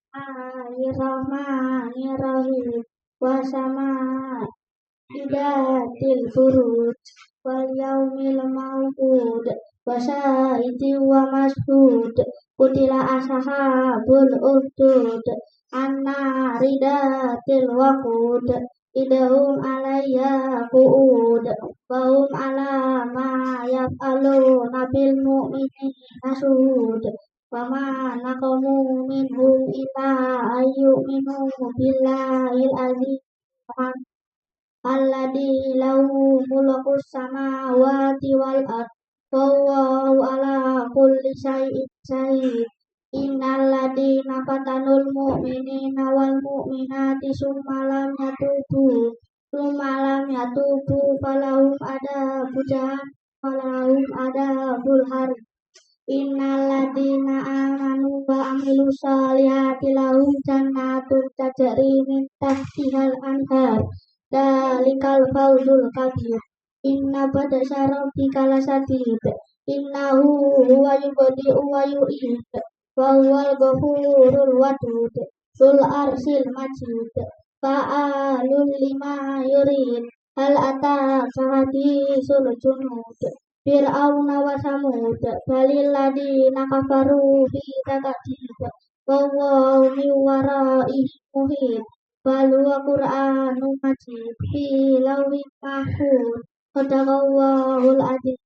Bismillahirrahmanirrahim. Wasama idatil buruj wal yaumil maw'ud wasaiti wa mas'ud kutila ashabul ukhdud annari datil waqud idahum alayya qu'ud wahum ala ma yaf'aluna bil mu'minina syuhud wa ma naqamu minhum illa ayyuminu billahil azim alladzi lahu mulkus samawati wal ard wallahu ala kulli syai'in syahid innal ladzina fatanul mu'minina wal mu'minati summa lam yatubu falahum adabun jahannam falahum adabul harim innal ladzina amanu wa amilus solihati lahum jannatun tajri min tahtihal anhar dalikal fawzul kabir inna batasya rabbika lasadid innahu huwa yubdi'u wa yu'id wa huwal ghafurul wadud dzul arsyil majid fa'alul lima yurid hal ataka hadisul junud fir'auna wa samud balil ladina kafaru fi takadzib wallahu min wara'ihim muhit bal huwa qur'anun majid fi lawhin mahfuz sadaqallahul azim.